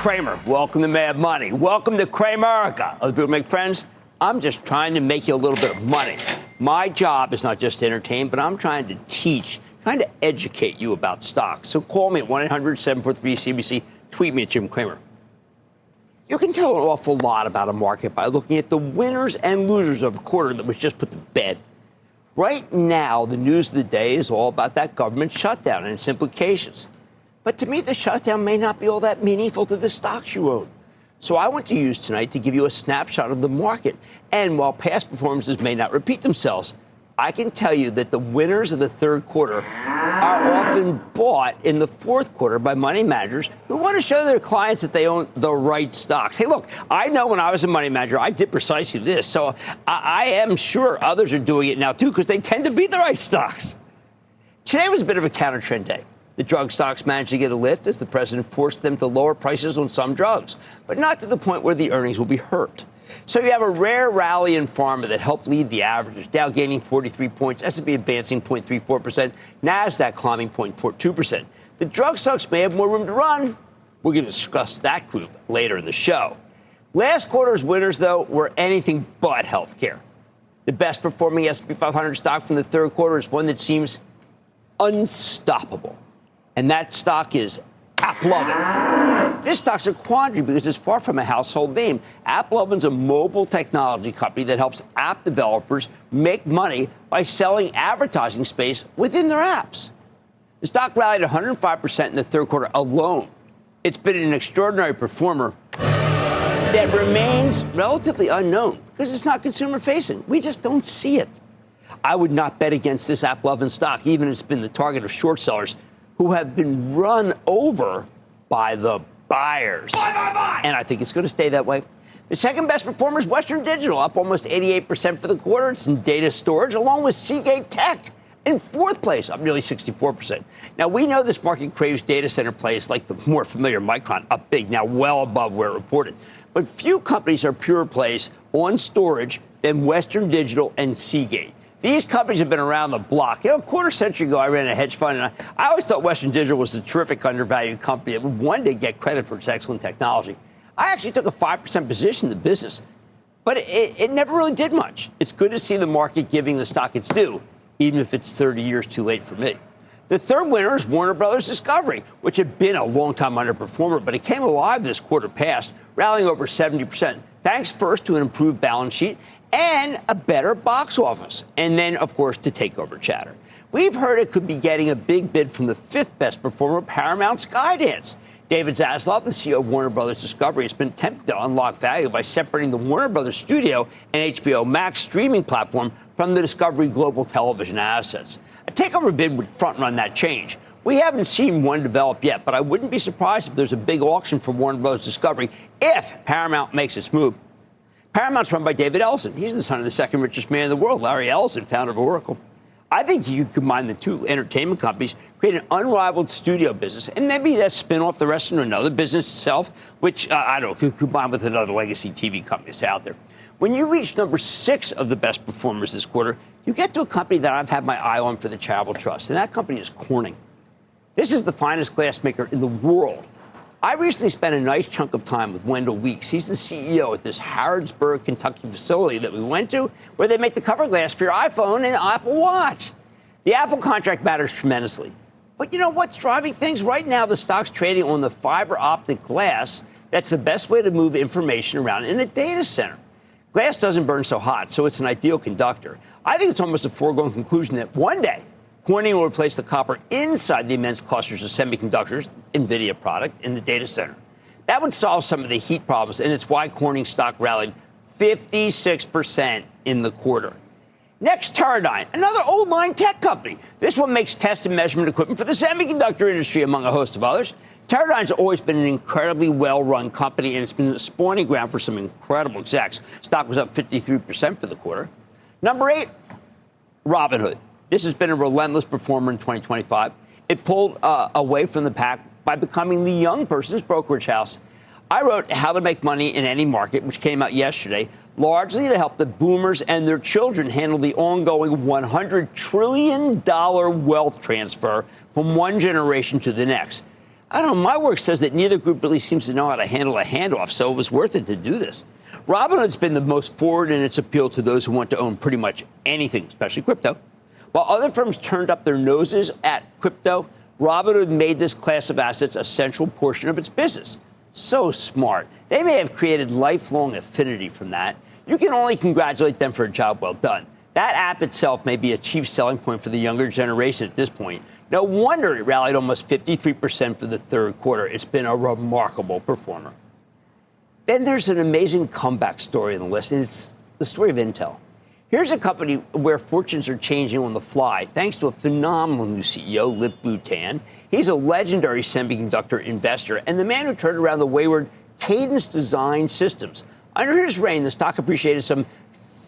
Cramer. Welcome to Mad Money. Welcome to Cramerica. Other people make friends. I'm just trying to make you a little bit of money. My job is not just to entertain, but I'm trying to teach, trying to educate you about stocks. So call me at 1-800-743-CBC. Tweet me at Jim Cramer. You can tell an awful lot about a market by looking at the winners and losers of a quarter that was just put to bed. Right now, the news of the day is all about that government shutdown and its implications. But to me, the shutdown may not be all that meaningful to the stocks you own. So I want to use tonight to give you a snapshot of the market. And while past performances may not repeat themselves, I can tell you that the winners of the third quarter are often bought in the fourth quarter by money managers who want to show their clients that they own the right stocks. Hey, look, I know when I was a money manager, I did precisely this. So I am sure others are doing it now, too, because they tend to be the right stocks. Today was a bit of a counter-trend day. The drug stocks managed to get a lift as the president forced them to lower prices on some drugs, but not to the point where the earnings will be hurt. So you have a rare rally in pharma that helped lead the averages, Dow gaining 43 points, S&P advancing 0.34%, NASDAQ climbing 0.42%. The drug stocks may have more room to run. We're going to discuss that group later in the show. Last quarter's winners, though, were anything but healthcare. The best performing S&P 500 stock from the third quarter is one that seems unstoppable. And that stock is AppLovin. This stock's a quandary because it's far from a household name. AppLovin's a mobile technology company that helps app developers make money by selling advertising space within their apps. The stock rallied 105% in the third quarter alone. It's been an extraordinary performer that remains relatively unknown because it's not consumer-facing. We just don't see it. I would not bet against this AppLovin stock, even if it's been the target of short sellers who have been run over by the buyers. Buy. And I think it's going to stay that way. The second best performer is Western Digital, up almost 88% for the quarter. It's in data storage, along with Seagate Tech in fourth place, up nearly 64%. Now, we know this market craves data center plays like the more familiar Micron, up big, now well above where it reported. But few companies are pure plays on storage than Western Digital and Seagate. These companies have been around the block. You know, a quarter century ago, I ran a hedge fund, and I always thought Western Digital was a terrific undervalued company that would one day get credit for its excellent technology. I actually took a 5% position in the business, but it never really did much. It's good to see the market giving the stock its due, even if it's 30 years too late for me. The third winner is Warner Brothers Discovery, which had been a long-time underperformer, but it came alive this quarter past, rallying over 70%, thanks first to an improved balance sheet and a better box office, and then, of course, to takeover chatter. We've heard it could be getting a big bid from the fifth best performer, Paramount Skydance. David Zaslav, the CEO of Warner Brothers Discovery, has been attempting to unlock value by separating the Warner Brothers Studio and HBO Max streaming platform from the Discovery Global Television assets. A takeover bid would front-run that change. We haven't seen one develop yet, but I wouldn't be surprised if there's a big auction for Warner Brothers Discovery if Paramount makes its move. Paramount's run by David Ellison. He's the son of the second richest man in the world, Larry Ellison, founder of Oracle. I think you combine the two entertainment companies, create an unrivaled studio business, and maybe that spin off the rest into another business itself, which, I don't know, could combine with another legacy TV company that's out there. When you reach number 6 of the best performers this quarter, you get to a company that I've had my eye on for the charitable trust, and that company is Corning. This is the finest glassmaker in the world. I recently spent a nice chunk of time with Wendell Weeks. He's the CEO at this Harrodsburg, Kentucky facility that we went to, where they make the cover glass for your iPhone and Apple Watch. The Apple contract matters tremendously. But you know what's driving things? Right now, the stock's trading on the fiber optic glass. That's the best way to move information around in a data center. Glass doesn't burn so hot, so it's an ideal conductor. I think it's almost a foregone conclusion that one day, Corning will replace the copper inside the immense clusters of semiconductors, NVIDIA product, in the data center. That would solve some of the heat problems, and it's why Corning stock rallied 56% in the quarter. Next, Teradyne, another old-line tech company. This one makes test and measurement equipment for the semiconductor industry, among a host of others. Teradyne's always been an incredibly well-run company, and it's been a spawning ground for some incredible execs. Stock was up 53% for the quarter. Number 8, Robinhood. This has been a relentless performer in 2025. It pulled away from the pack by becoming the young person's brokerage house. I wrote How to Make Money in Any Market, which came out yesterday, largely to help the boomers and their children handle the ongoing $100 trillion wealth transfer from one generation to the next. I don't know. My work says that neither group really seems to know how to handle a handoff, so it was worth it to do this. Robinhood's been the most forward in its appeal to those who want to own pretty much anything, especially crypto. While other firms turned up their noses at crypto, Robinhood made this class of assets a central portion of its business. So smart. They may have created lifelong affinity from that. You can only congratulate them for a job well done. That app itself may be a chief selling point for the younger generation at this point. No wonder it rallied almost 53% for the third quarter. It's been a remarkable performer. Then there's an amazing comeback story on the list, and it's the story of Intel. Here's a company where fortunes are changing on the fly thanks to a phenomenal new CEO, Lip-Bu Tan. He's a legendary semiconductor investor and the man who turned around the wayward Cadence Design Systems. Under his reign, the stock appreciated some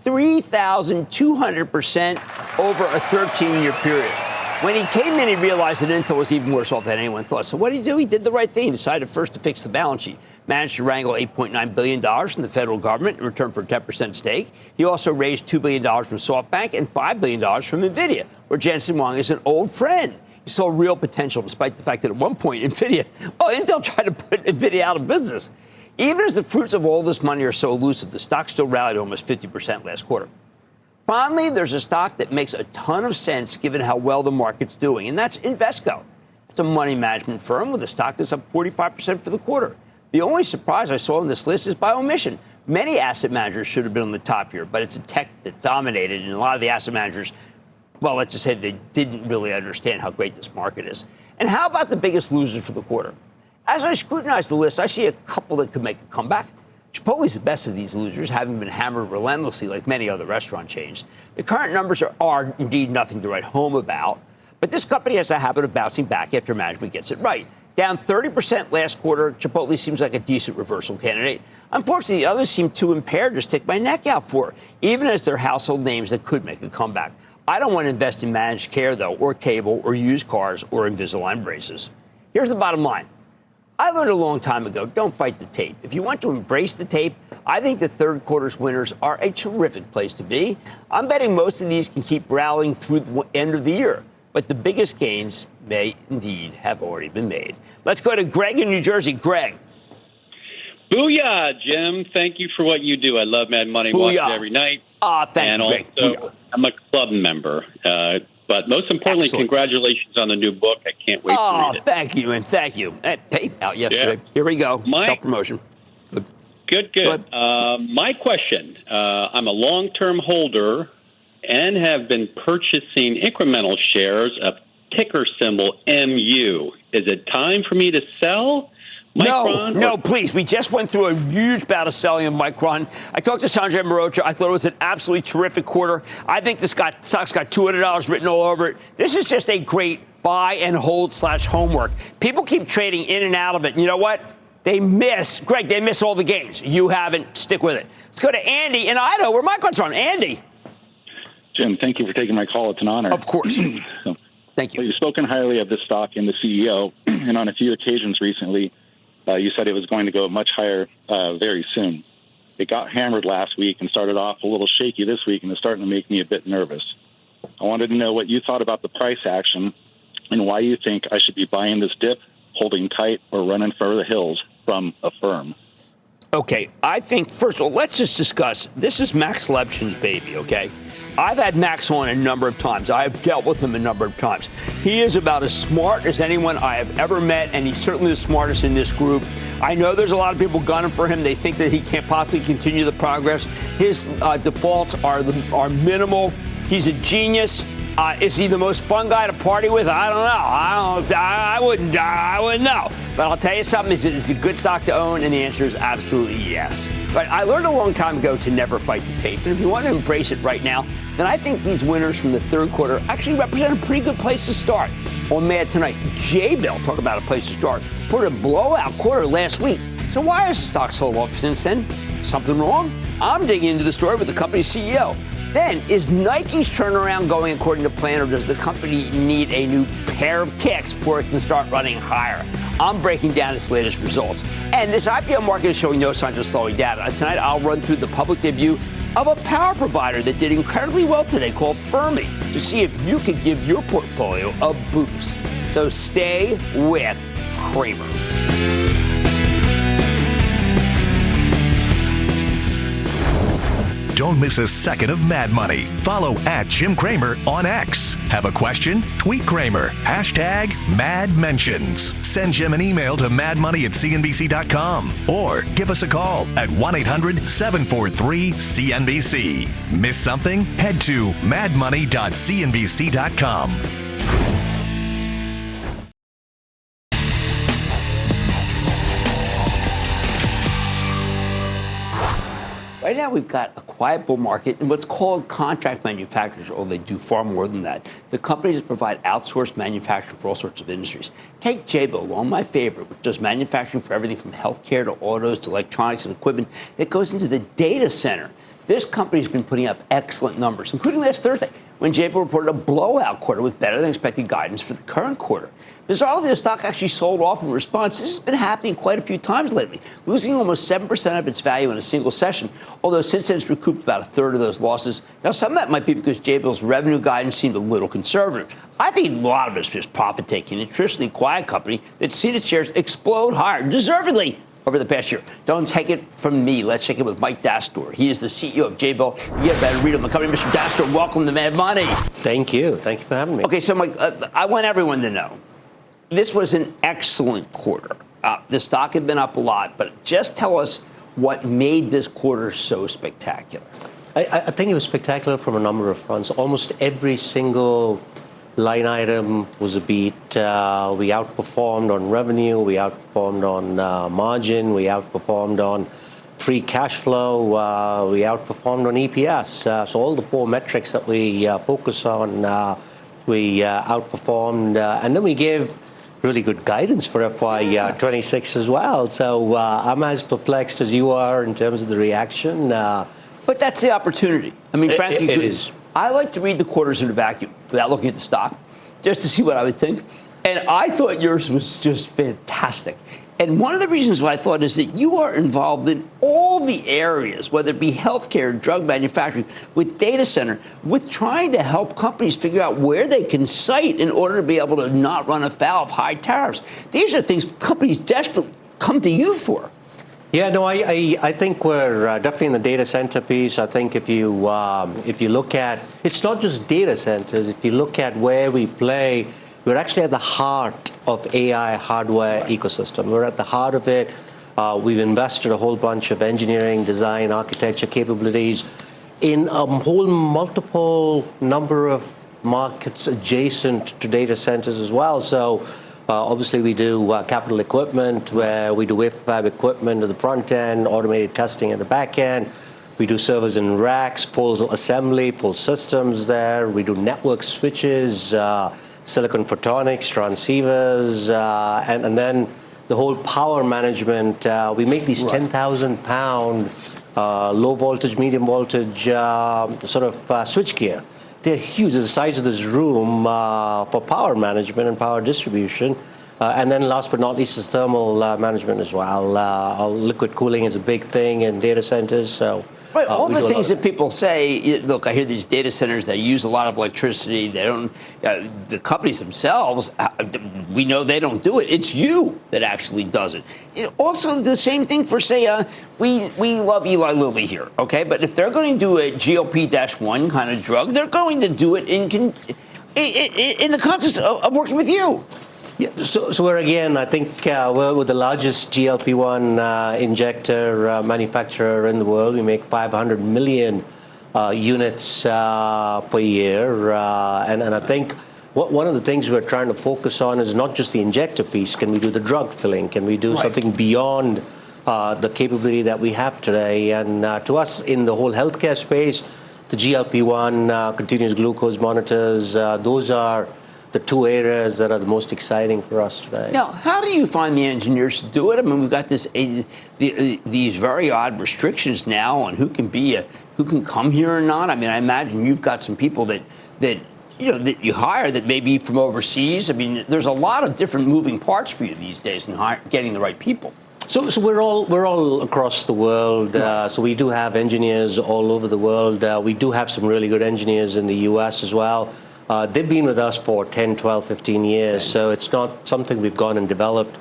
3,200% over a 13-year period. When he came in, he realized that Intel was even worse off than anyone thought. So what did he do? He did the right thing. He decided first to fix the balance sheet, managed to wrangle $8.9 billion from the federal government in return for a 10% stake. He also raised $2 billion from SoftBank and $5 billion from NVIDIA, where Jensen Huang is an old friend. He saw real potential, despite the fact that at one point, Intel tried to put NVIDIA out of business. Even as the fruits of all this money are so elusive, the stock still rallied almost 50% last quarter. Finally, there's a stock that makes a ton of sense given how well the market's doing, and that's Invesco. It's a money management firm with a stock that's up 45% for the quarter. The only surprise I saw on this list is by omission. Many asset managers should have been on the top here, but it's a tech that dominated, and a lot of the asset managers, well, let's just say they didn't really understand how great this market is. And how about the biggest losers for the quarter? As I scrutinize the list, I see a couple that could make a comeback. Chipotle's the best of these losers, having been hammered relentlessly like many other restaurant chains. The current numbers are indeed nothing to write home about, but this company has a habit of bouncing back after management gets it right. Down 30% last quarter, Chipotle seems like a decent reversal candidate. Unfortunately, the others seem too impaired to stick my neck out for, even as they're household names that could make a comeback. I don't want to invest in managed care, though, or cable, or used cars, or Invisalign braces. Here's the bottom line. I learned a long time ago, don't fight the tape. If you want to embrace the tape, I think the third quarter's winners are a terrific place to be. I'm betting most of these can keep rallying through the end of the year, but the biggest gains may indeed have already been made. Let's go to Greg in New Jersey. Greg. Booyah, Jim. Thank you for what you do. I love Mad Money. Watch it every night. Thank you, Greg. And also, I'm a club member. But most importantly, Excellent. Congratulations on the new book. I can't wait to read it. Thank you, and thank you. Hey, out yesterday. Yeah. Here we go. Self-promotion. Good. My question, I'm a long-term holder and have been purchasing incremental shares of ticker symbol MU. Is it time for me to sell? Micron, no, please. We just went through a huge bout of selling of Micron. I talked to Sanjay Mehrotra. I thought it was an absolutely terrific quarter. I think this stock's got $200 written all over it. This is just a great buy and hold / homework. People keep trading in and out of it. And you know what? They miss all the gains. You haven't. Stick with it. Let's go to Andy in Idaho, where Micron's from. Andy. Jim, thank you for taking my call. It's an honor. Of course. Thank you. Well, you've spoken highly of this stock and the CEO, and on a few occasions recently, you said it was going to go much higher very soon. It got hammered last week and started off a little shaky this week, and it's starting to make me a bit nervous. I wanted to know what you thought about the price action and why you think I should be buying this dip, holding tight, or running for the hills from a firm. Okay, I think, first of all, let's just discuss, this is Max Levchin's baby, okay? I've had Max on a number of times. I have dealt with him a number of times. He is about as smart as anyone I have ever met, and he's certainly the smartest in this group. I know there's a lot of people gunning for him. They think that he can't possibly continue the progress. His defaults are minimal. He's a genius. Is he the most fun guy to party with? I don't know. I wouldn't know. But I'll tell you something. Is it a good stock to own? And the answer is absolutely yes. But I learned a long time ago to never fight the tape. And if you want to embrace it right now, then I think these winners from the third quarter actually represent a pretty good place to start. On Mad Tonight, J-Bill, talk about a place to start, put a blowout quarter last week. So why has the stock sold off since then? Something wrong? I'm digging into the story with the company's CEO. Then, is Nike's turnaround going according to plan, or does the company need a new pair of kicks before it can start running higher? I'm breaking down its latest results. And this IPO market is showing no signs of slowing down. Tonight, I'll run through the public debut of a power provider that did incredibly well today called Fermi to see if you could give your portfolio a boost. So stay with Cramer. Don't miss a second of Mad Money. Follow @Jim Cramer on X. Have a question? Tweet Cramer. #MadMentions. Send Jim an email to madmoney@cnbc.com or give us a call at 1-800-743-CNBC. Miss something? Head to madmoney.cnbc.com. Right now, we've got a quiet bull market in what's called contract manufacturers, or they do far more than that. The companies that provide outsourced manufacturing for all sorts of industries. Take Jabil, one of my favorite, which does manufacturing for everything from healthcare to autos to electronics and equipment that goes into the data center. This company's been putting up excellent numbers, including last Thursday, when Jabil reported a blowout quarter with better than expected guidance for the current quarter. Bizarrely, the stock actually sold off in response. This has been happening quite a few times lately, losing almost 7% of its value in a single session, although since then it's recouped about a third of those losses. Now, some of that might be because Jabil's revenue guidance seemed a little conservative. I think a lot of it's just profit-taking, a traditionally quiet company that's seen its shares explode higher, deservedly, over the past year. Don't take it from me. Let's check in with Mike Dastoor. He is the CEO of Jabil. You had better read him the company. Mr. Dastoor, welcome to Mad Money. Thank you. Thank you for having me. Okay, so Mike, I want everyone to know this was an excellent quarter. The stock had been up a lot, but just tell us what made this quarter so spectacular. I think it was spectacular from a number of fronts. Almost every single line item was a beat. We outperformed on revenue. We outperformed on margin. We outperformed on free cash flow. We outperformed on EPS. So all the four metrics that we focus on, we outperformed. And then we gave really good guidance for FY26 as well. So I'm as perplexed as you are in terms of the reaction. But that's the opportunity. I mean, frankly, it is. I like to read the quarters in a vacuum without looking at the stock, just to see what I would think. And I thought yours was just fantastic. And one of the reasons why I thought is that you are involved in all the areas, whether it be healthcare, drug manufacturing, with data center, with trying to help companies figure out where they can site in order to be able to not run afoul of high tariffs. These are things companies desperately come to you for. Yeah, no, I think we're definitely in the data center piece. I think if you look at, it's not just data centers. If you look at where we play, we're actually at the heart of AI hardware ecosystem. We're at the heart of it. We've invested a whole bunch of engineering, design, architecture capabilities in a whole multiple number of markets adjacent to data centers as well. So obviously, we do capital equipment, where we do wafer fab equipment at the front end, automated testing at the back end. We do servers and racks, full assembly, full systems there. We do network switches, silicon photonics, transceivers, and then the whole power management. We make these 10,000-pound low voltage, medium voltage sort of switchgear. They're huge. They're the size of this room for power management and power distribution. And then last but not least is thermal management as well. Liquid cooling is a big thing in data centers. So Right, all the things that people say, look, I hear these data centers, they use a lot of electricity. They don't, the companies themselves, we know they don't do it. It's you that actually does it. Also, the same thing for, say, we love Eli Lilly here, okay? But if they're going to do a GLP-1 kind of drug, they're going to do it in the context of working with you. Yeah, so we're again, I think we're the largest GLP-1 injector manufacturer in the world. We make 500 million units per year. And I think one of the things we're trying to focus on is not just the injector piece. Can we do the drug filling? Can we do something beyond the capability that we have today? And to us, in the whole healthcare space, the GLP-1 continuous glucose monitors, those are the two areas that are the most exciting for us today. Now, how do you find the engineers to do it? I mean, we've got these very odd restrictions now on who can come here or not. I mean, I imagine you've got some people that you hire that may be from overseas. I mean, there's a lot of different moving parts for you these days in getting the right people. So we're all across the world. So we do have engineers all over the world. We do have some really good engineers in the U.S. as well. They've been with us for 10, 12, 15 years, so it's not something we've gone and developed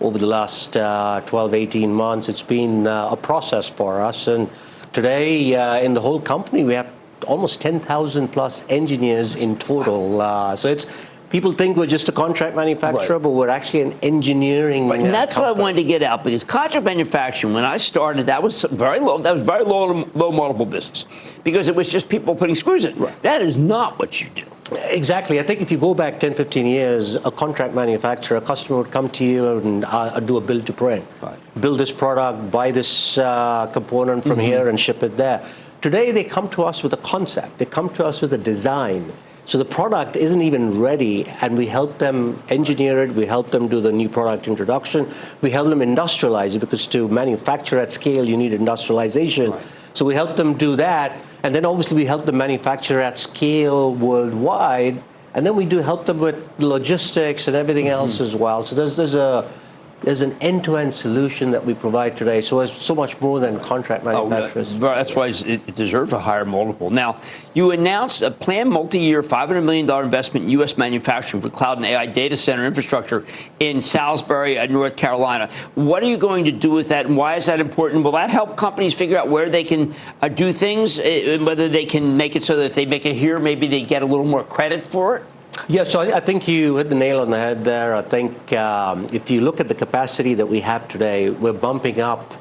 over the last 12, 18 months. It's been a process for us. And today, in the whole company, we have almost 10,000 plus engineers in total. So it's people think we're just a contract manufacturer, but we're actually an engineering And that's company. what I wanted to get out, because contract manufacturing, when I started, that was very low. That was very low multiple business, because it was just people putting screws in. That is not what you do. Exactly. I think if you go back 10, 15 years, a contract manufacturer, a customer would come to you and do a build to print. Build this product, buy this component from here and ship it there. Today, they come to us with a concept. They come to us with a design. So the product isn't even ready, and we help them engineer it. We help them do the new product introduction. We help them industrialize it, because to manufacture at scale, you need industrialization. So we help them do that. And then obviously we help them manufacture at scale worldwide. And then we do help them with logistics and everything else as well. So there's an end-to-end solution that we provide today. So it's so much more than contract manufacturers. That's why it deserves a higher multiple. Now, you announced a planned multi-year $500 million investment in U.S. manufacturing for cloud and AI data center infrastructure in Salisbury, North Carolina. What are you going to do with that, and why is that important? Will that help companies figure out where they can do things, and whether they can make it so that if they make it here, maybe they get a little more credit for it? Yeah, so I think you hit the nail on the head there. I think if you look at the capacity that we have today, we're bumping up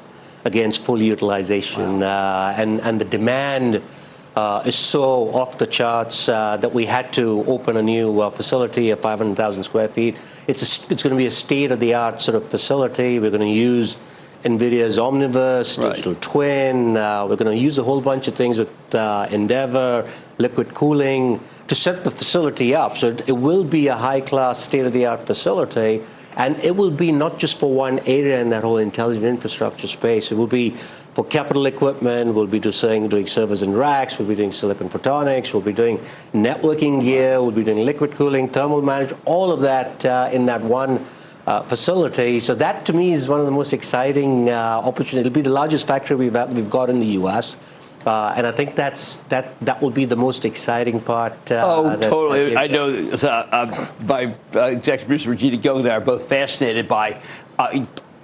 against full utilization. And the demand is so off the charts that we had to open a new facility of 500,000 square feet. It's going to be a state-of-the-art sort of facility. We're going to use NVIDIA's Omniverse, digital twin. We're going to use a whole bunch of things with Endeavor, liquid cooling, to set the facility up. So it will be a high-class, state-of-the-art facility, and it will be not just for one area in that whole intelligent infrastructure space. It will be for capital equipment. We'll be doing servers and racks. We'll be doing silicon photonics. We'll be doing networking gear. We'll be doing liquid cooling, thermal management, all of that in that one facility. So that, to me, is one of the most exciting opportunities. It'll be the largest factory we've got in the U.S., and I think that will be the most exciting part. Totally. I know my executive producer, Regina Gill, and I are both fascinated by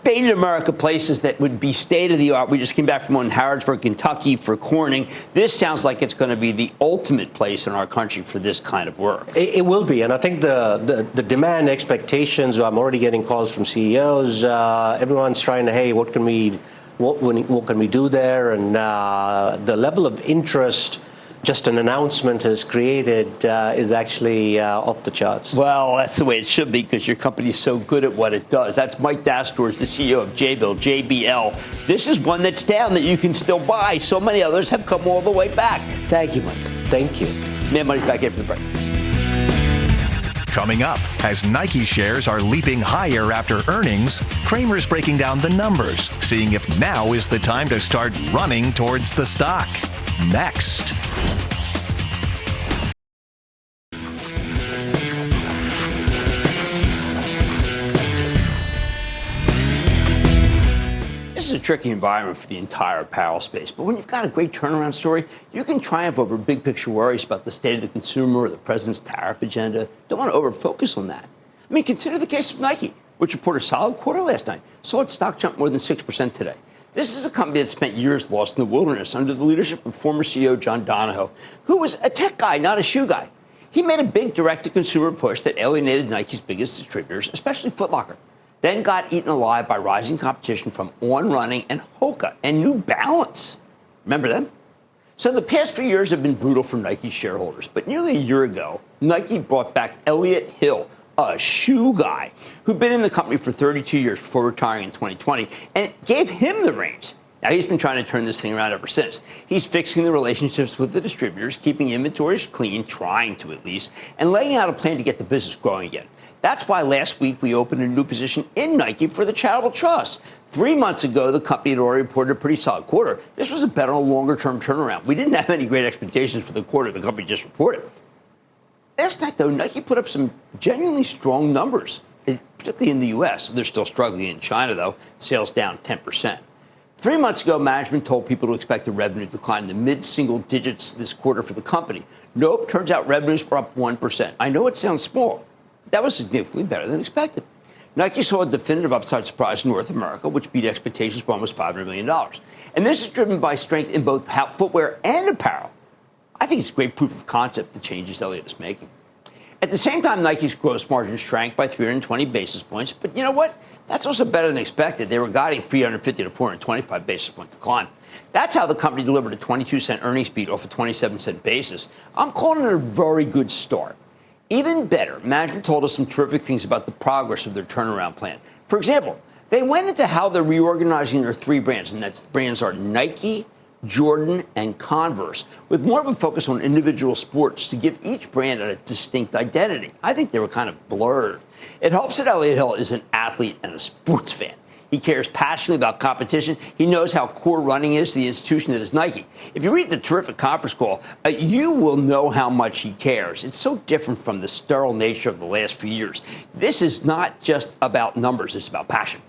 made in America places that would be state-of-the-art. We just came back from one in Harrodsburg, Kentucky for Corning. This sounds like it's going to be the ultimate place in our country for this kind of work. It will be, and I think the demand expectations, I'm already getting calls from CEOs. Everyone's trying to, hey, what can we do there? And the level of interest just an announcement has created is actually off the charts. Well, that's the way it should be, because your company is so good at what it does. That's Mike Dastoor, the CEO of JBL. This is one that's down that you can still buy. So many others have come all the way back. Thank you, Mike. Thank you. Mad Money's back after the break. Coming up, as Nike shares are leaping higher after earnings, Cramer's breaking down the numbers, seeing if now is the time to start running towards the stock. Next. This is a tricky environment for the entire apparel space, but when you've got a great turnaround story, you can triumph over big picture worries about the state of the consumer or the president's tariff agenda. Don't want to over-focus on that. I mean, consider the case of Nike, which reported a solid quarter last night. Saw its stock jump more than 6% today. This is a company that spent years lost in the wilderness under the leadership of former CEO John Donahoe, who was a tech guy, not a shoe guy. He made a big direct-to-consumer push that alienated Nike's biggest distributors, especially Foot Locker, then got eaten alive by rising competition from On Running and Hoka and New Balance. Remember them? So the past few years have been brutal for Nike shareholders, but nearly a year ago, Nike brought back Elliott Hill, a shoe guy who'd been in the company for 32 years before retiring in 2020, and gave him the reins. Now, he's been trying to turn this thing around ever since. He's fixing the relationships with the distributors, keeping inventories clean, trying to at least, and laying out a plan to get the business growing again. That's why last week we opened a new position in Nike for the Charitable Trust. 3 months ago, the company had already reported a pretty solid quarter. This was a bet on a longer-term turnaround. We didn't have any great expectations for the quarter the company just reported. Last night, though, Nike put up some genuinely strong numbers, particularly in the U.S. They're still struggling in China, though. Sales down 10%. 3 months ago, management told people to expect the revenue to decline to mid-single digits this quarter for the company. Nope, turns out revenues were up 1%. I know it sounds small, but that was significantly better than expected. Nike saw a definitive upside surprise in North America, which beat expectations by almost $500 million. And this is driven by strength in both footwear and apparel. I think it's great proof of concept, the changes Elliott is making. At the same time, Nike's gross margin shrank by 320 basis points. But you know what? That's also better than expected. They were guiding 350 to 425 basis point decline. That's how the company delivered a 22-cent earnings beat off a 27-cent basis. I'm calling it a very good start. Even better, management told us some terrific things about the progress of their turnaround plan. For example, they went into how they're reorganizing their three brands, and that's the brands are Nike, Jordan, and Converse, with more of a focus on individual sports to give each brand a distinct identity. I think they were kind of blurred. It helps that Elliott Hill is an athlete and a sports fan. He cares passionately about competition. He knows how core running is to the institution that is Nike. If you read the terrific conference call, you will know how much he cares. It's so different from the sterile nature of the last few years. This is not just about numbers. It's about passion.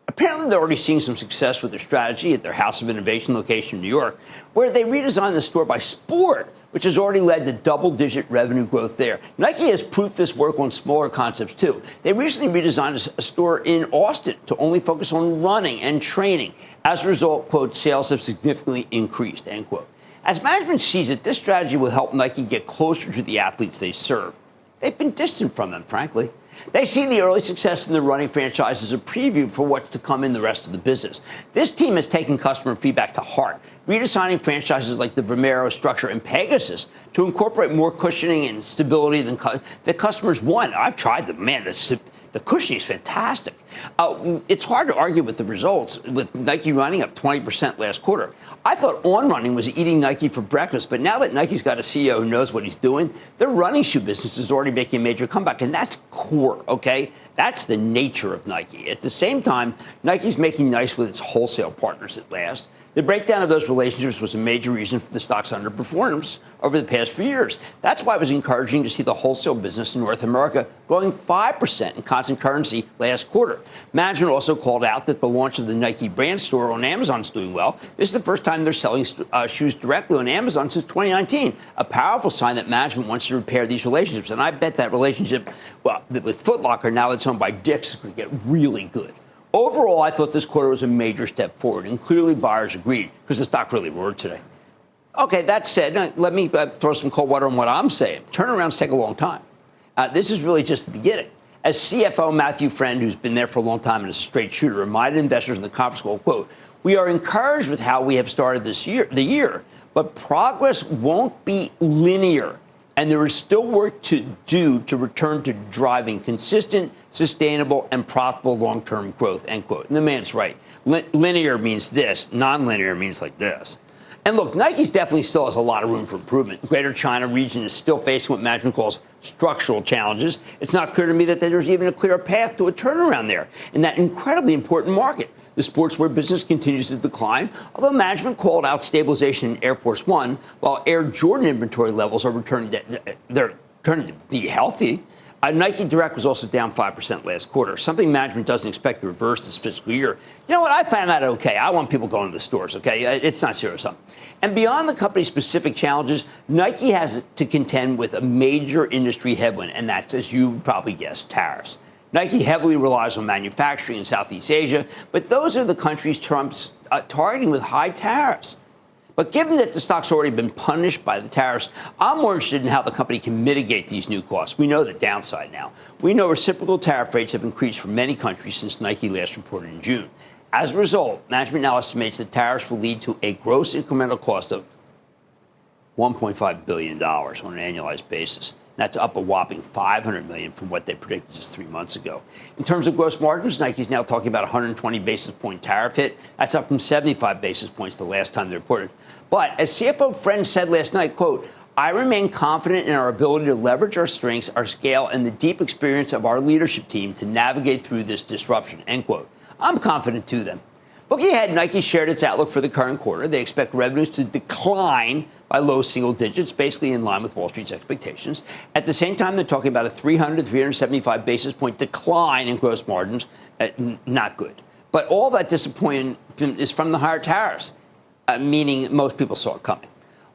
Apparently, they're already seeing some success with their strategy at their House of Innovation location in New York, where they redesigned the store by sport, which has already led to double-digit revenue growth there. Nike has proved this work on smaller concepts, too. They recently redesigned a store in Austin to only focus on running and training. As a result, quote, sales have significantly increased, end quote. As management sees it, this strategy will help Nike get closer to the athletes they serve. They've been distant from them, frankly. They see the early success in the running franchise as a preview for what's to come in the rest of the business. This team has taken customer feedback to heart, redesigning franchises like the Vomero, Structure, and Pegasus to incorporate more cushioning and stability than that customers want. I've tried them. Man, the cushioning is fantastic. It's hard to argue with the results, with Nike running up 20% last quarter. I thought On Running was eating Nike for breakfast, but now that Nike's got a CEO who knows what he's doing, their running shoe business is already making a major comeback, and that's core, okay? That's the nature of Nike. At the same time, Nike's making nice with its wholesale partners at last. The breakdown of those relationships was a major reason for the stock's underperformance over the past few years. That's why it was encouraging to see the wholesale business in North America growing 5% in constant currency last quarter. Management also called out that the launch of the Nike brand store on Amazon is doing well. This is the first time they're selling shoes directly on Amazon since 2019, a powerful sign that management wants to repair these relationships. And I bet that relationship, well, with Foot Locker, now that's owned by Dick's, is going to get really good. Overall, I thought this quarter was a major step forward, and clearly buyers agreed because the stock really roared today. Okay, that said, let me throw some cold water on what I'm saying. Turnarounds take a long time. This is really just the beginning. As CFO Matthew Friend, who's been there for a long time and is a straight shooter, reminded investors in the conference call, quote, we are encouraged with how we have started the year, but progress won't be linear. And there is still work to do to return to driving consistent, sustainable, and profitable long-term growth, end quote. And the man's right. Linear means this. Non-linear means like this. And look, Nike definitely still has a lot of room for improvement. The Greater China region is still facing what management calls structural challenges. It's not clear to me that there's even a clear path to a turnaround there in that incredibly important market. The sportswear business continues to decline, although management called out stabilization in Air Force One, while Air Jordan inventory levels are returning to be healthy. Nike Direct was also down 5% last quarter, something management doesn't expect to reverse this fiscal year. You know what? I found that okay. I want people going to the stores, okay? It's not serious. And beyond the company's specific challenges, Nike has to contend with a major industry headwind, and that's, as you probably guessed, tariffs. Nike heavily relies on manufacturing in Southeast Asia, but those are the countries Trump's targeting with high tariffs. But given that the stock's already been punished by the tariffs, I'm more interested in how the company can mitigate these new costs. We know the downside now. We know reciprocal tariff rates have increased for many countries since Nike last reported in June. As a result, management now estimates that tariffs will lead to a gross incremental cost of $1.5 billion on an annualized basis. That's up a whopping $500 million from what they predicted just 3 months ago. In terms of gross margins, Nike's now talking about a 120 basis point tariff hit. That's up from 75 basis points the last time they reported. But as CFO Friend said last night, quote, I remain confident in our ability to leverage our strengths, our scale, and the deep experience of our leadership team to navigate through this disruption, end quote. I'm confident too, then. Looking ahead, Nike shared its outlook for the current quarter. They expect revenues to decline by low single digits, basically in line with Wall Street's expectations. At the same time, they're talking about a 300 to 375 basis point decline in gross margins. Not good. But all that disappointment is from the higher tariffs, meaning most people saw it coming.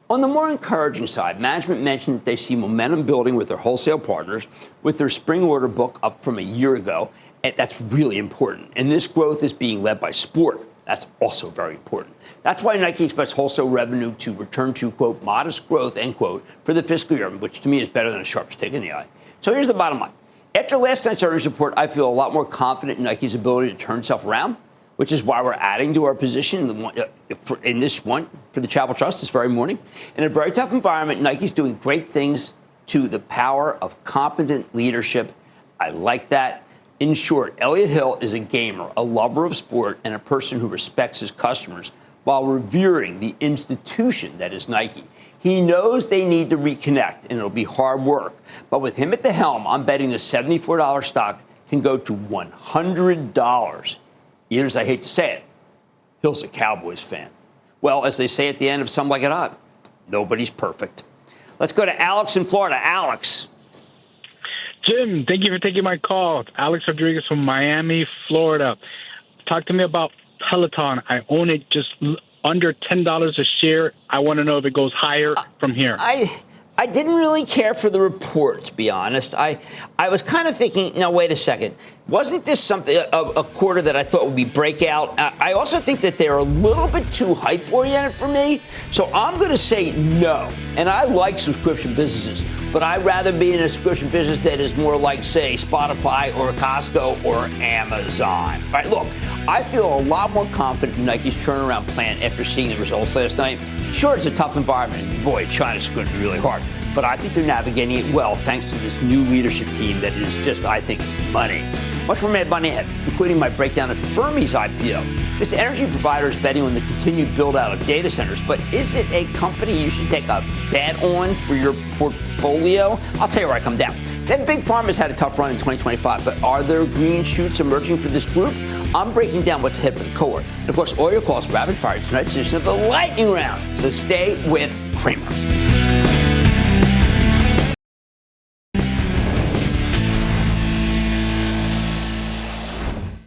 On the more encouraging side, management mentioned that they see momentum building with their wholesale partners, with their spring order book up from a year ago, And that's really important. And this growth is being led by sport. That's also very important. That's why Nike expects wholesale revenue to return to, quote, modest growth, end quote, for the fiscal year, which to me is better than a sharp stick in the eye. So here's the bottom line. After last night's earnings report, I feel a lot more confident in Nike's ability to turn itself around, which is why we're adding to our position in this one for the Chapel Trust this very morning. In a very tough environment, Nike's doing great things to the power of competent leadership. I like that. In short, Elliott Hill is a gamer, a lover of sport, and a person who respects his customers while revering the institution that is Nike. He knows they need to reconnect, and it'll be hard work. But with him at the helm, I'm betting the $74 stock can go to $100. Even as I hate to say it, Hill's a Cowboys fan. Well, as they say at the end of Some Like It Hot, nobody's perfect. Let's go to Alex in Florida. Alex. Jim, thank you for taking my call. Alex Rodriguez from Miami, Florida. Talk to me about Peloton. I own it just under $10 a share. I want to know if it goes higher from here. I didn't really care for the report, to be honest. I was kind of thinking, now, wait a second. Wasn't this something a quarter that I thought would be breakout? I also think that they're a little bit too hype-oriented for me. So I'm going to say no. And I like subscription businesses, but I'd rather be in a subscription business that is more like, say, Spotify or Costco or Amazon. All right, look, I feel a lot more confident in Nike's turnaround plan after seeing the results last night. Sure, it's a tough environment. Boy, China's going to be really hard. But I think they're navigating it well thanks to this new leadership team that is just, I think, money. Much more Mad Money ahead, including my breakdown of Fermi's IPO. This energy provider is betting on the continued build-out of data centers, but is it a company you should take a bet on for your portfolio? I'll tell you where I come down. Then Big Pharma's had a tough run in 2025, but are there green shoots emerging for this group? I'm breaking down what's ahead for the cohort. And of course, all your calls rapid fire tonight's edition of the Lightning Round. So stay with Cramer.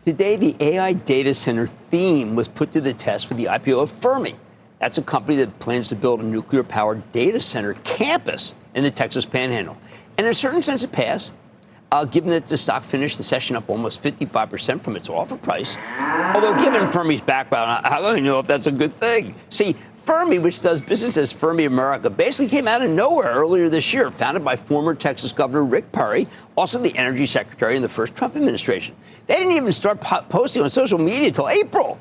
Today, the AI data center theme was put to the test with the IPO of Fermi. That's a company that plans to build a nuclear-powered data center campus in the Texas Panhandle. And in a certain sense, it passed, given that the stock finished the session up almost 55% from its offer price. Although, given Fermi's background, I don't know if that's a good thing. See, Fermi, which does business as Fermi America, basically came out of nowhere earlier this year, founded by former Texas Governor Rick Perry, also the energy secretary in the first Trump administration. They didn't even start posting on social media until April.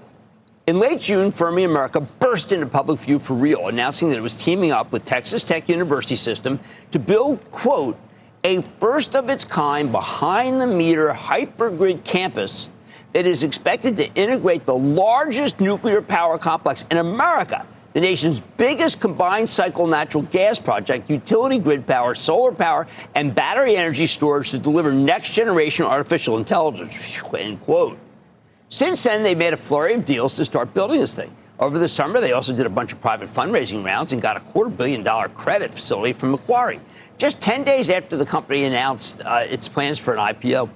In late June, Fermi America burst into public view for real, announcing that it was teaming up with Texas Tech University System to build, quote, a first-of-its-kind behind-the-meter hypergrid campus that is expected to integrate the largest nuclear power complex in America, the nation's biggest combined cycle natural gas project, utility grid power, solar power, and battery energy storage to deliver next-generation artificial intelligence, end quote. Since then, they made a flurry of deals to start building this thing. Over the summer, they also did a bunch of private fundraising rounds and got a $250 million credit facility from Macquarie, just 10 days after the company announced its plans for an IPO.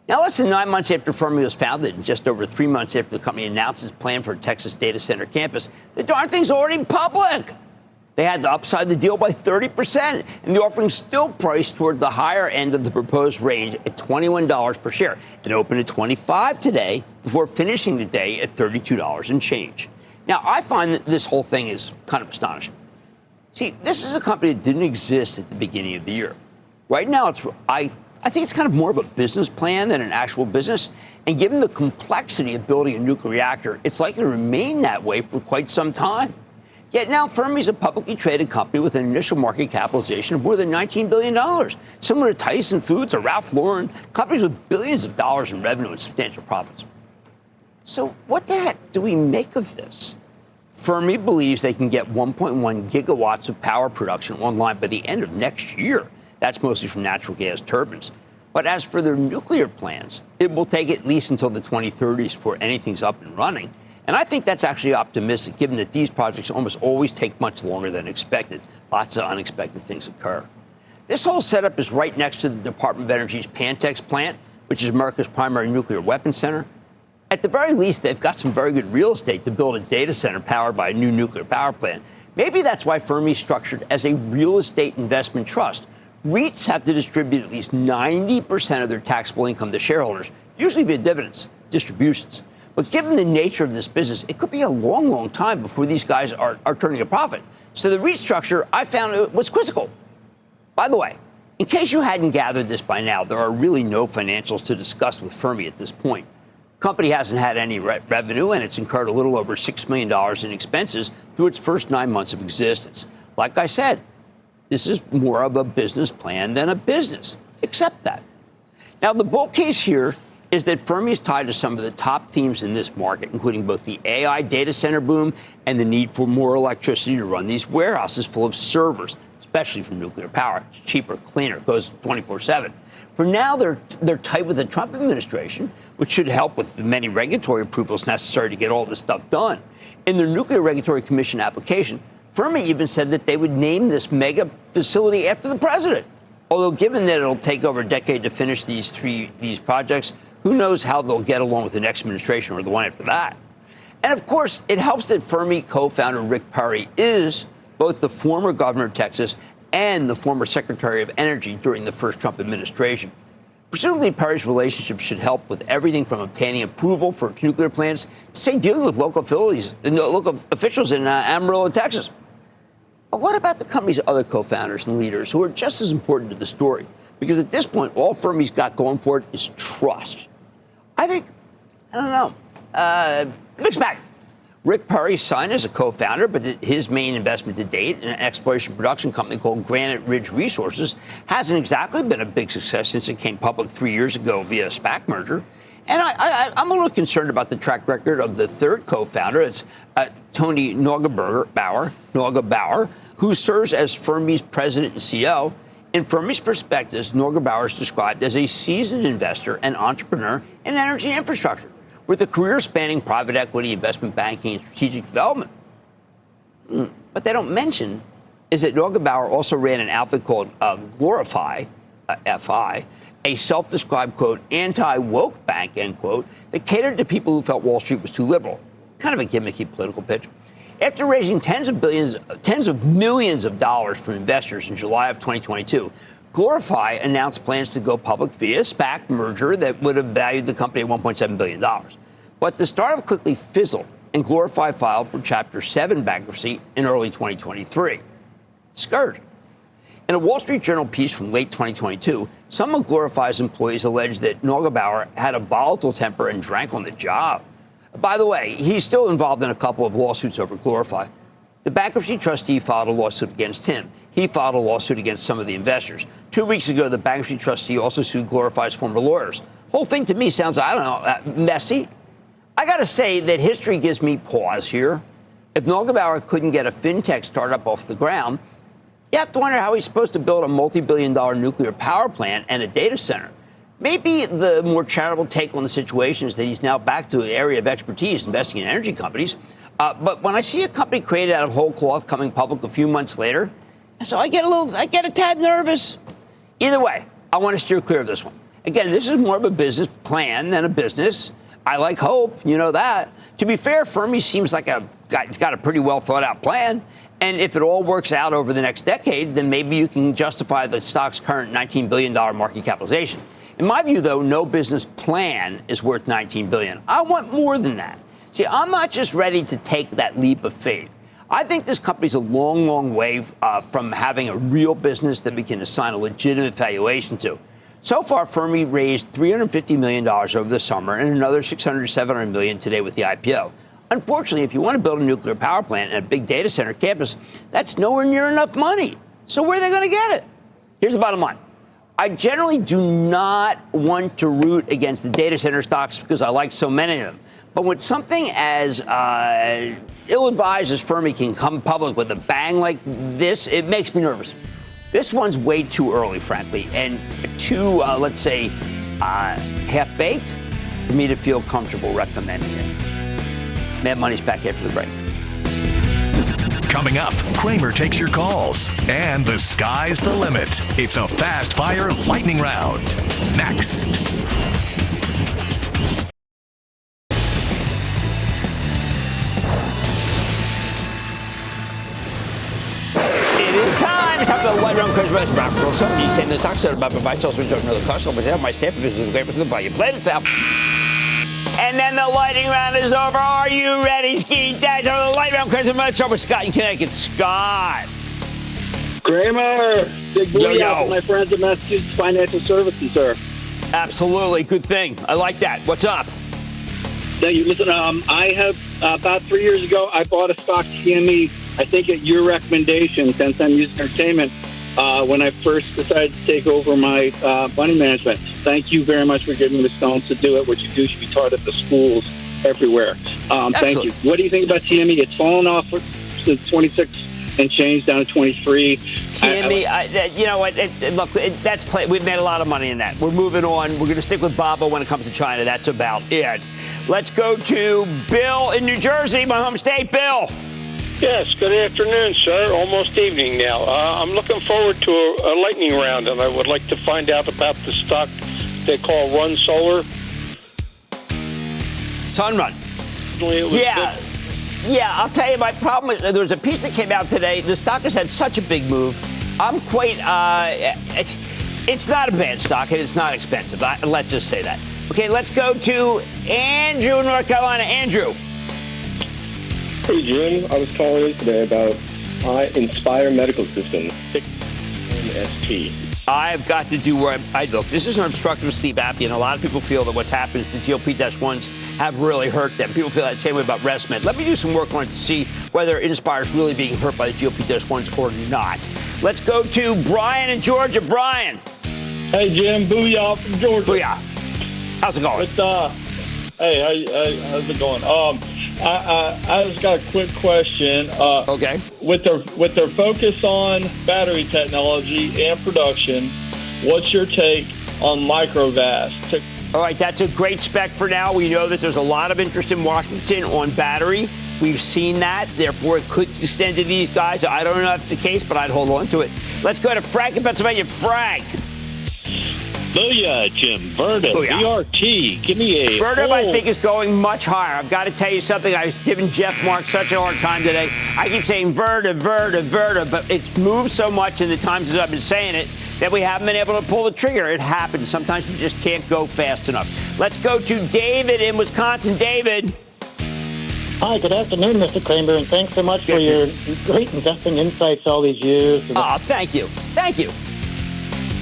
Now, less than 9 months after Fermi was founded, and just over 3 months after the company announced its plan for a Texas data center campus, the darn thing's already public. They had to upside the deal by 30%, and the offering's still priced toward the higher end of the proposed range at $21 per share. It opened at $25 today before finishing the day at $32 and change. Now, I find that this whole thing is kind of astonishing. See, this is a company that didn't exist at the beginning of the year. Right now, I think it's kind of more of a business plan than an actual business. And given the complexity of building a nuclear reactor, it's likely to remain that way for quite some time. Yet now Fermi's a publicly traded company with an initial market capitalization of more than $19 billion, similar to Tyson Foods or Ralph Lauren, companies with billions of dollars in revenue and substantial profits. So what the heck do we make of this? Fermi believes they can get 1.1 gigawatts of power production online by the end of next year. That's mostly from natural gas turbines. But as for their nuclear plans, it will take at least until the 2030s before anything's up and running. And I think that's actually optimistic, given that these projects almost always take much longer than expected. Lots of unexpected things occur. This whole setup is right next to the Department of Energy's Pantex plant, which is America's primary nuclear weapons center. At the very least, they've got some very good real estate to build a data center powered by a new nuclear power plant. Maybe that's why Fermi's structured as a real estate investment trust, REITs have to distribute at least 90% of their taxable income to shareholders, usually via dividends, distributions. But given the nature of this business, it could be a long, long time before these guys are turning a profit. So the REIT structure, I found, was quizzical. By the way, in case you hadn't gathered this by now, there are really no financials to discuss with Fermi at this point. The company hasn't had any revenue, and it's incurred a little over $6 million in expenses through its first 9 months of existence. Like I said, this is more of a business plan than a business. Accept that. Now, the bull case here is that Fermi is tied to some of the top themes in this market, including both the AI data center boom and the need for more electricity to run these warehouses full of servers, especially from nuclear power. It's cheaper, cleaner, goes 24/7. For now, they're tight with the Trump administration, which should help with the many regulatory approvals necessary to get all this stuff done. In their Nuclear Regulatory Commission application, Fermi even said that they would name this mega facility after the president. Although given that it'll take over a decade to finish these projects, who knows how they'll get along with the next administration or the one after that. And of course, it helps that Fermi co-founder Rick Perry is both the former governor of Texas and the former Secretary of Energy during the first Trump administration. Presumably, Perry's relationship should help with everything from obtaining approval for nuclear plants to, say, dealing with local officials in Amarillo, Texas. But what about the company's other co-founders and leaders who are just as important to the story? Because at this point, all Fermi's got going for it is trust. I don't know, mixed bag. Rick Perry signed as a co-founder, but his main investment to date, an exploration production company called Granite Ridge Resources, hasn't exactly been a big success since it came public 3 years ago via a SPAC merger. And I'm a little concerned about the track record of the third co-founder. It's Tony Neugebauer, who serves as Fermi's president and CEO. In Fermi's perspectives, Neugebauer is described as a seasoned investor and entrepreneur in energy infrastructure, with a career spanning private equity, investment banking, and strategic development. What they don't mention is that Neugebauer also ran an outfit called Glorify, FI, a self-described, quote, anti-woke bank, end quote, that catered to people who felt Wall Street was too liberal. Kind of a gimmicky political pitch. After raising tens of millions of dollars from investors in July of 2022, Glorify announced plans to go public via a SPAC merger that would have valued the company at $1.7 billion. But the startup quickly fizzled, and Glorify filed for Chapter 7 bankruptcy in early 2023. Scourge. In a Wall Street Journal piece from late 2022, some of Glorify's employees alleged that Neugebauer had a volatile temper and drank on the job. By the way, he's still involved in a couple of lawsuits over Glorify. The bankruptcy trustee filed a lawsuit against him. He filed a lawsuit against some of the investors. 2 weeks ago, the bankruptcy trustee also sued Glorify's former lawyers. Whole thing to me sounds, messy. I got to say that history gives me pause here. If Neugebauer couldn't get a fintech startup off the ground, you have to wonder how he's supposed to build a multi-billion-dollar nuclear power plant and a data center. Maybe the more charitable take on the situation is that he's now back to an area of expertise investing in energy companies. But when I see a company created out of whole cloth coming public a few months later, so I get a tad nervous. Either way, I want to steer clear of this one. Again, this is more of a business plan than a business. I like hope, you know that. To be fair, Fermi seems like it's got a pretty well thought out plan. And if it all works out over the next decade, then maybe you can justify the stock's current $19 billion market capitalization. In my view, though, no business plan is worth $19 billion. I want more than that. See, I'm not just ready to take that leap of faith. I think this company's a long, long way from having a real business that we can assign a legitimate valuation to. So far, Fermi raised $350 million over the summer and another $600 to $700 million today with the IPO. Unfortunately, if you want to build a nuclear power plant and a big data center campus, that's nowhere near enough money. So where are they going to get it? Here's the bottom line. I generally do not want to root against the data center stocks because I like so many of them. But when something as ill-advised as Fermi can come public with a bang like this, it makes me nervous. This one's way too early, frankly, and too, let's say, half-baked for me to feel comfortable recommending it. Mad Money's back after the break. Coming up, Cramer takes your calls, and the sky's the limit. It's a fast-fire lightning round. Next. It is time to talk about the light round Chris West, Ralph something you saying the stock said about my social another customer, but my stamp business is great for the buy. You played itself. And then the lightning round is over. Are you ready, Ski? That's the lightning round. Chris West, start with Scott in Connecticut. Scott. Kramer, big Yo, booyah yo. for my friends at Massachusetts Financial Services, sir. Absolutely. Good thing. I like that. What's up? Thank you. Listen, I have about 3 years ago, I bought a stock CME, I think at your recommendation, 10-cent Music Entertainment, when I first decided to take over my money management. Thank you very much for giving me the stones to do it. What you do should be taught at the schools everywhere. Thank you. What do you think about CME? It's fallen off to 26 and change down to 23. CME, you know what? Look, that's play. We've made a lot of money in that. We're moving on. We're going to stick with Baba when it comes to China. That's about it. Let's go to Bill in New Jersey, my home state. Bill. Yes, good afternoon, sir. Almost evening now. I'm looking forward to a lightning round, and I would like to find out about the stock they call Run Solar. Sunrun. Yeah. Yeah, I'll tell you, my problem is there was a piece that came out today. The stock has had such a big move. I'm quite, it's not a bad stock, and it's not expensive. Let's just say that. Okay, let's go to Andrew in North Carolina. Andrew. Hey, Jim. I was calling in today about Inspire Medical System, MST. I've got to do where I look. This is an obstructive sleep apnea, and a lot of people feel that what's happened is the GLP-1s have really hurt them. People feel that same way about ResMed. Let me do some work on it to see whether Inspire is really being hurt by the GLP-1s or not. Let's go to Brian in Georgia. Brian. Hey, Jim. Booyah from Georgia. Booyah. How's it going? Hey, how's it going? I just got a quick question. Okay. With their focus on battery technology and production, what's your take on Microvast? All right, that's a great spec for now. We know that there's a lot of interest in Washington on battery. We've seen that. Therefore, it could extend to these guys. I don't know if it's the case, but I'd hold on to it. Let's go to Frank in Pennsylvania. Frank. Booyah, Jim. Vertiv, VRT. Give me a Vertiv, I think, is going much higher. I've got to tell you something. I was giving Jeff Mark such a hard time today. I keep saying Vertiv, but it's moved so much in the times that I've been saying it that we haven't been able to pull the trigger. It happens. Sometimes you just can't go fast enough. Let's go to David in Wisconsin. David. Hi, good afternoon, Mr. Cramer, and thanks so much for your great investing insights all these years. Oh, thank you. Thank you.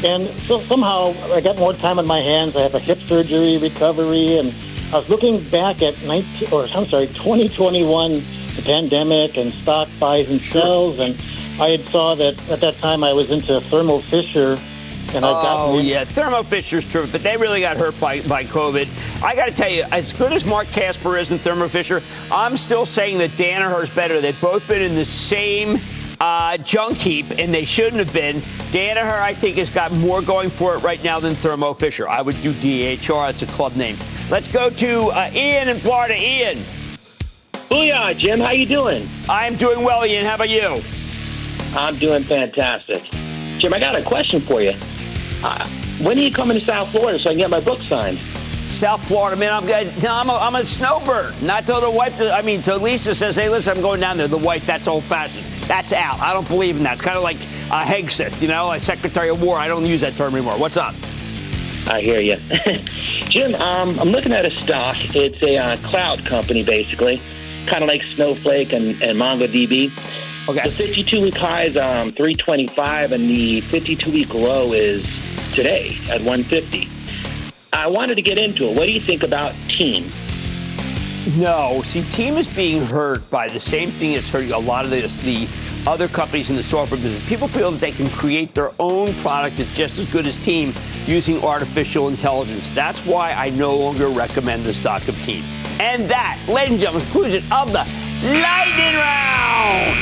And so somehow I got more time on my hands. I have a hip surgery recovery, and I was looking back at 2021, the pandemic and stock buys and sells, and I had saw that at that time I was into Thermo Fisher, and I've gotten yeah, Thermo Fisher's true, but they really got hurt by COVID. I got to tell you, as good as Mark Casper is in Thermo Fisher, I'm still saying that Danaher's better. They've both been in the same junk heap, and they shouldn't have been. Danaher, I think, has got more going for it right now than Thermo Fisher. I would do DHR. That's a club name. Let's go to Ian in Florida. Ian. Booyah, Jim. How you doing? I'm doing well, Ian. How about you? I'm doing fantastic. Jim, I got a question for you. When are you coming to South Florida so I can get my book signed? South Florida, man, I'm a snowbird. Not till the wife, till Lisa says, hey, listen, I'm going down there. The wife, that's old-fashioned. That's out. I don't believe in that. It's kind of like Hegseth, like Secretary of War. I don't use that term anymore. What's up? I hear you. Jim, I'm looking at a stock. It's a cloud company, basically, kind of like Snowflake and MongoDB. Okay. The 52-week high is 325, and the 52-week low is today at 150. I wanted to get into it. What do you think about Team? No. See, Team is being hurt by the same thing that's hurting a lot of the other companies in the software business. People feel that they can create their own product that's just as good as Team using artificial intelligence. That's why I no longer recommend the stock of Team. And that, ladies and gentlemen, conclusion of the Lightning Round.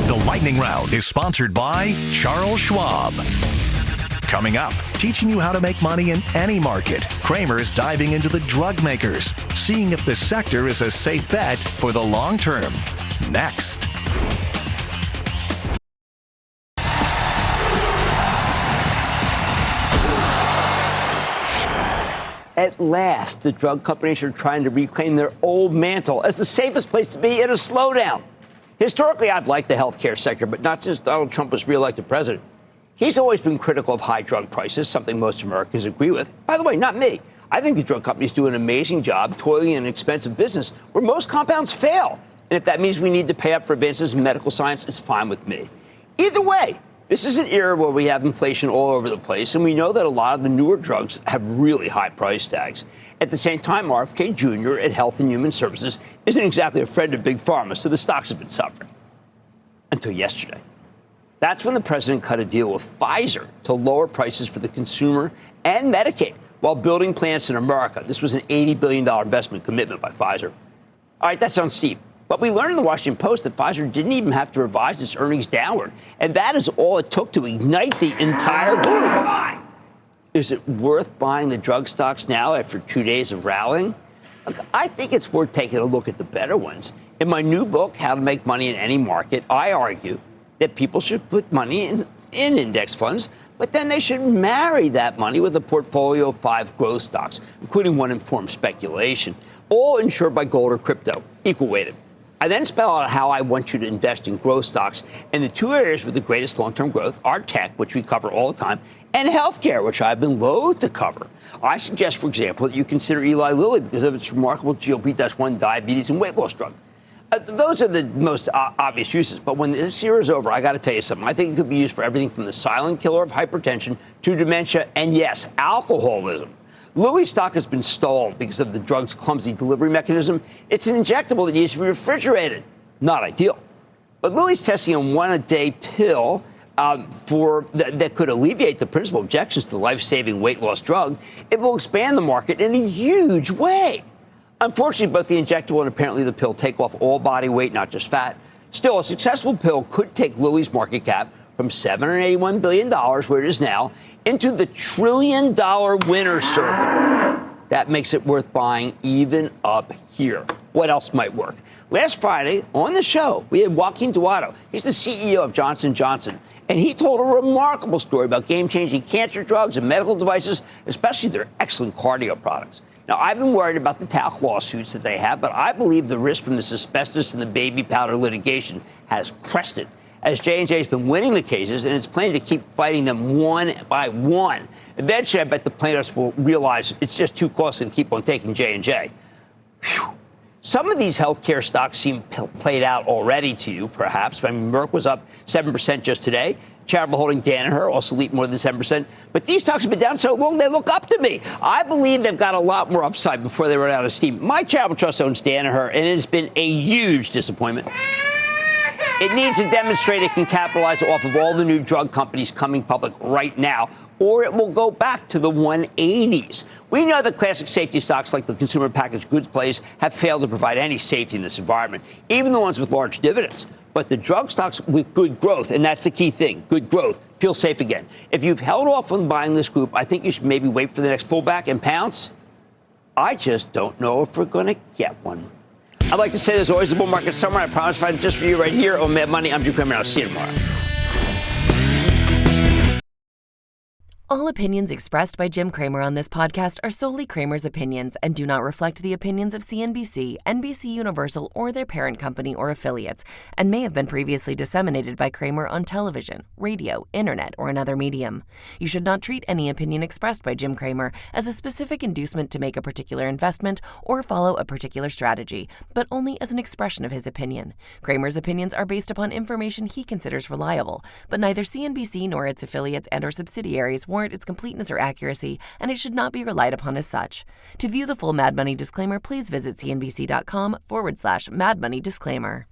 The Lightning Round is sponsored by Charles Schwab. Coming up, teaching you how to make money in any market. Cramer's diving into the drug makers, seeing if the sector is a safe bet for the long term. Next. At last, the drug companies are trying to reclaim their old mantle as the safest place to be in a slowdown. Historically, I've liked the healthcare sector, but not since Donald Trump was reelected president. He's always been critical of high drug prices, something most Americans agree with. By the way, not me. I think the drug companies do an amazing job toiling in an expensive business where most compounds fail. And if that means we need to pay up for advances in medical science, it's fine with me. Either way, this is an era where we have inflation all over the place, and we know that a lot of the newer drugs have really high price tags. At the same time, RFK Jr. at Health and Human Services isn't exactly a friend of Big Pharma, so the stocks have been suffering. Until yesterday. That's when the president cut a deal with Pfizer to lower prices for the consumer and Medicaid while building plants in America. This was an $80 billion investment commitment by Pfizer. All right, that sounds steep. But we learned in the Washington Post that Pfizer didn't even have to revise its earnings downward. And that is all it took to ignite the entire boom. Is it worth buying the drug stocks now after 2 days of rallying? Look, I think it's worth taking a look at the better ones. In my new book, How to Make Money in Any Market, I argue that people should put money in index funds, but then they should marry that money with a portfolio of 5 growth stocks, including one in form speculation, all insured by gold or crypto, equal weighted. I then spell out how I want you to invest in growth stocks, and the 2 areas with the greatest long-term growth are tech, which we cover all the time, and healthcare, which I've been loath to cover. I suggest, for example, that you consider Eli Lilly because of its remarkable GLP-1 diabetes and weight loss drug. Those are the most obvious uses. But when this year is over, I got to tell you something. I think it could be used for everything from the silent killer of hypertension to dementia and, yes, alcoholism. Lilly's stock has been stalled because of the drug's clumsy delivery mechanism. It's an injectable that needs to be refrigerated. Not ideal. But Lilly's testing a one-a-day pill that could alleviate the principal objections to the life-saving weight loss drug. It will expand the market in a huge way. Unfortunately, both the injectable and apparently the pill take off all body weight, not just fat. Still, a successful pill could take Lilly's market cap from $781 billion, where it is now, into the $1 trillion winner's circle. That makes it worth buying even up here. What else might work? Last Friday, on the show, we had Joaquin Duato. He's the CEO of Johnson & Johnson, and he told a remarkable story about game-changing cancer drugs and medical devices, especially their excellent cardio products. Now, I've been worried about the talc lawsuits that they have, but I believe the risk from this asbestos and the baby powder litigation has crested, as J&J has been winning the cases, and it's planning to keep fighting them one by one. Eventually, I bet the plaintiffs will realize it's just too costly to keep on taking J&J. Whew. Some of these healthcare stocks seem played out already to you, perhaps. I mean, Merck was up 7% just today. Charitable holding Danaher also leaped more than 7%. But these stocks have been down so long, they look up to me. I believe they've got a lot more upside before they run out of steam. My charitable trust owns Danaher, and it has been a huge disappointment. It needs to demonstrate it can capitalize off of all the new drug companies coming public right now, or it will go back to the 180s. We know that classic safety stocks like the consumer packaged goods plays have failed to provide any safety in this environment, even the ones with large dividends. But the drug stocks with good growth, and that's the key thing, good growth, feel safe again. If you've held off on buying this group, I think you should maybe wait for the next pullback and pounce. I just don't know if we're going to get one. I'd like to say there's always a bull market somewhere. I promise to find it just for you right here on Mad Money. I'm Jim Cramer. I'll see you tomorrow. All opinions expressed by Jim Cramer on this podcast are solely Cramer's opinions and do not reflect the opinions of CNBC, NBC Universal, or their parent company or affiliates, and may have been previously disseminated by Cramer on television, radio, internet, or another medium. You should not treat any opinion expressed by Jim Cramer as a specific inducement to make a particular investment or follow a particular strategy, but only as an expression of his opinion. Cramer's opinions are based upon information he considers reliable, but neither CNBC nor its affiliates and or subsidiaries warrant its completeness or accuracy, and it should not be relied upon as such. To view the full Mad Money disclaimer, please visit cnbc.com/Mad Money disclaimer.